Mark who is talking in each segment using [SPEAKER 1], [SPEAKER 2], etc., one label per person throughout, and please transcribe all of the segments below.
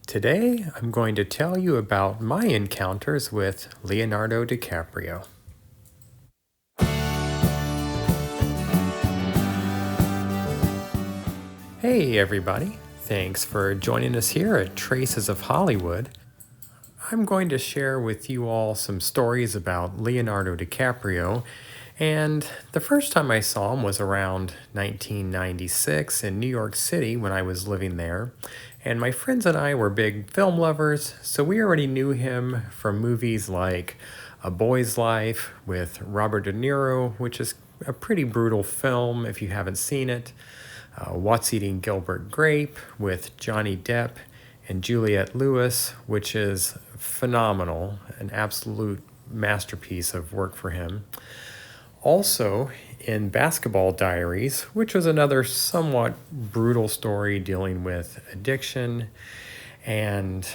[SPEAKER 1] Today, I'm going to tell you about my encounters with Leonardo DiCaprio. Hey, everybody. Thanks for joining us here at Traces of Hollywood. I'm going to share with you all some stories about Leonardo DiCaprio. And the first time I saw him was around 1996 in New York City when I was living there. And my friends and I were big film lovers, so we already knew him from movies like A Boy's Life with Robert De Niro, which is a pretty brutal film if you haven't seen it. What's Eating Gilbert Grape with Johnny Depp and Juliette Lewis, which is phenomenal, an absolute masterpiece of work for him. Also, in Basketball Diaries, which was another somewhat brutal story dealing with addiction. And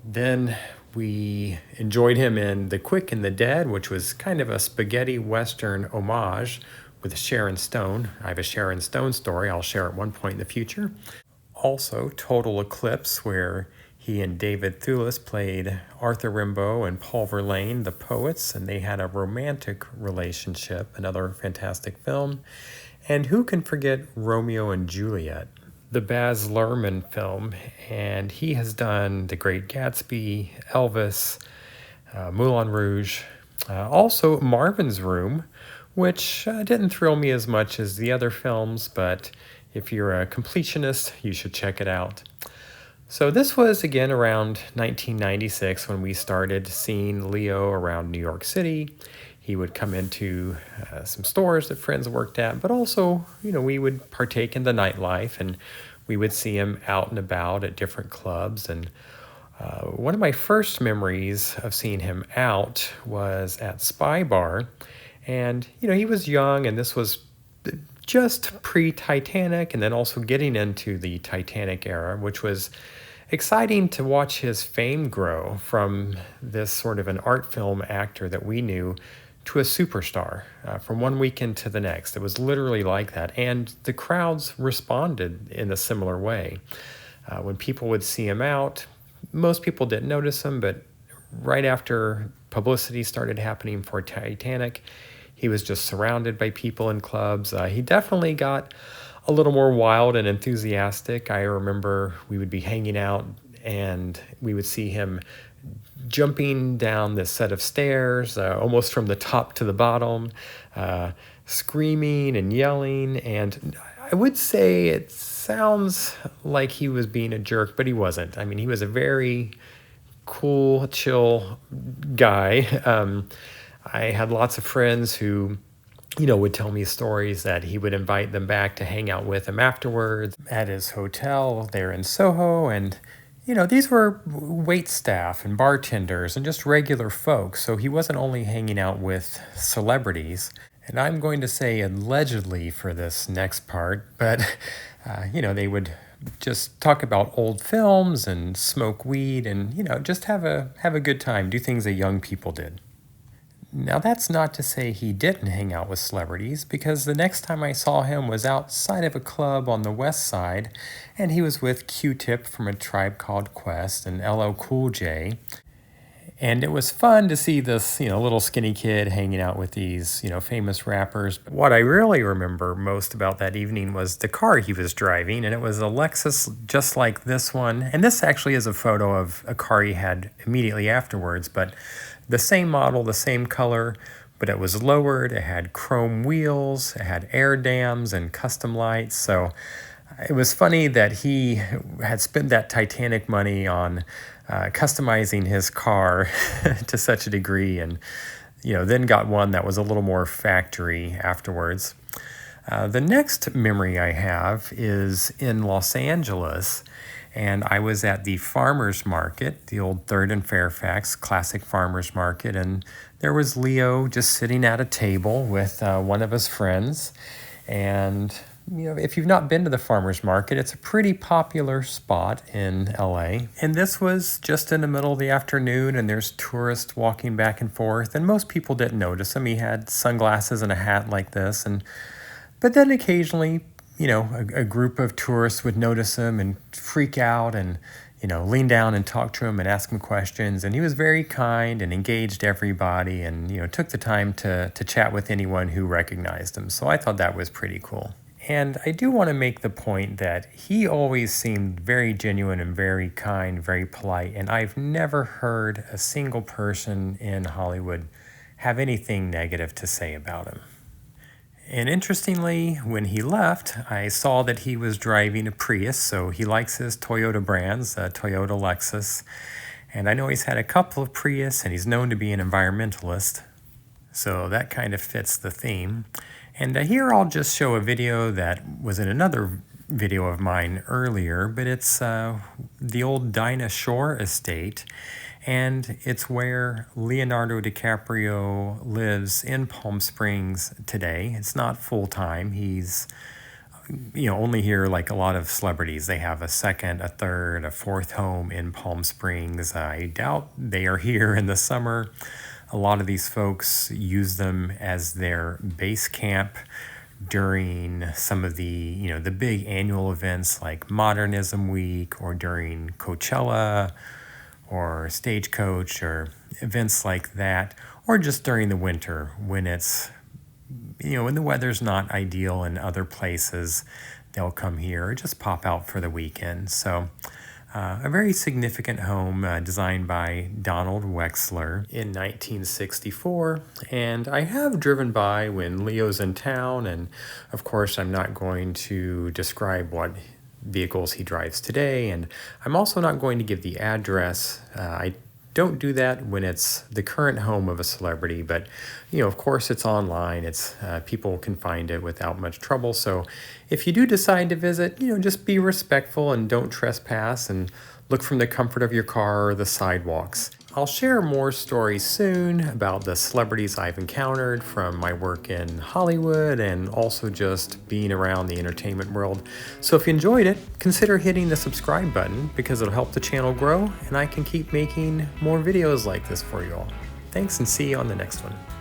[SPEAKER 1] then we enjoyed him in The Quick and the Dead, which was kind of a spaghetti western homage with Sharon Stone. I have a Sharon Stone story I'll share at one point in the future. Also, Total Eclipse, where he and David Thewlis played Arthur Rimbaud and Paul Verlaine, the poets, and they had a romantic relationship, another fantastic film. And who can forget Romeo and Juliet, the Baz Luhrmann film, and he has done The Great Gatsby, Elvis, Moulin Rouge, also Marvin's Room, which didn't thrill me as much as the other films, but if you're a completionist, you should check it out. So this was, again, around 1996 when we started seeing Leo around New York City. He would come into some stores that friends worked at, but also, we would partake in the nightlife, and we would see him out and about at different clubs. And one of my first memories of seeing him out was at Spy Bar. And, he was young, and this was just pre-Titanic, and then also getting into the Titanic era, which was exciting to watch his fame grow from this sort of an art film actor that we knew to a superstar from one weekend to the next. It was literally like that, and the crowds responded in a similar way. When people would see him out, most people didn't notice him, but right after publicity started happening for Titanic, he was just surrounded by people in clubs. He definitely got a little more wild and enthusiastic. I remember we would be hanging out and we would see him jumping down this set of stairs, almost from the top to the bottom, screaming and yelling. And I would say it sounds like he was being a jerk, but he wasn't. I mean, he was a very cool, chill guy. I had lots of friends who would tell me stories that he would invite them back to hang out with him afterwards at his hotel there in Soho. And, these were wait staff and bartenders and just regular folks. So he wasn't only hanging out with celebrities. And I'm going to say allegedly for this next part, but, they would just talk about old films and smoke weed and, just have a good time, do things that young people did. Now, that's not to say he didn't hang out with celebrities, because the next time I saw him was outside of a club on the west side, and he was with Q-Tip from A Tribe Called Quest and LL Cool J. And it was fun to see this, little skinny kid hanging out with these, famous rappers. But what I really remember most about that evening was the car he was driving, and it was a Lexus just like this one. And this actually is a photo of a car he had immediately afterwards, but the same model, the same color, but it was lowered. It had chrome wheels, it had air dams and custom lights. So it was funny that he had spent that Titanic money on customizing his car to such a degree, and then got one that was a little more factory afterwards. The next memory I have is in Los Angeles, and I was at the farmers market, the old 3rd and Fairfax classic farmers market, and there was Leo just sitting at a table with one of his friends. And if you've not been to the farmers market, it's a pretty popular spot in LA. And this was just in the middle of the afternoon, and there's tourists walking back and forth, and most people didn't notice him. He had sunglasses and a hat like this, but then occasionally, a group of tourists would notice him and freak out and, lean down and talk to him and ask him questions. And he was very kind and engaged everybody and, took the time to chat with anyone who recognized him. So I thought that was pretty cool. And I do want to make the point that he always seemed very genuine and very kind, very polite. And I've never heard a single person in Hollywood have anything negative to say about him. And interestingly, when he left, I saw that he was driving a Prius, so he likes his Toyota brands, Toyota, Lexus. And I know he's had a couple of Prius, and he's known to be an environmentalist. So that kind of fits the theme. And here I'll just show a video that was in another video of mine earlier, but it's the old Dinah Shore estate. And it's where Leonardo DiCaprio lives in Palm Springs today. It's not full-time. He's, only here like a lot of celebrities. They have a second, a third, a fourth home in Palm Springs. I doubt they are here in the summer. A lot of these folks use them as their base camp during some of the, the big annual events like Modernism Week or during Coachella or Stagecoach or events like that, or just during the winter when it's, when the weather's not ideal in other places, they'll come here or just pop out for the weekend. So a very significant home designed by Donald Wexler in 1964. And I have driven by when Leo's in town, and of course I'm not going to describe what vehicles he drives today, and I'm also not going to give the address. I don't do that when it's the current home of a celebrity, but of course it's online. It's people can find it without much trouble. So if you do decide to visit, just be respectful and don't trespass and look from the comfort of your car or the sidewalks. I'll share more stories soon about the celebrities I've encountered from my work in Hollywood and also just being around the entertainment world. So if you enjoyed it, consider hitting the subscribe button because it'll help the channel grow and I can keep making more videos like this for you all. Thanks and see you on the next one.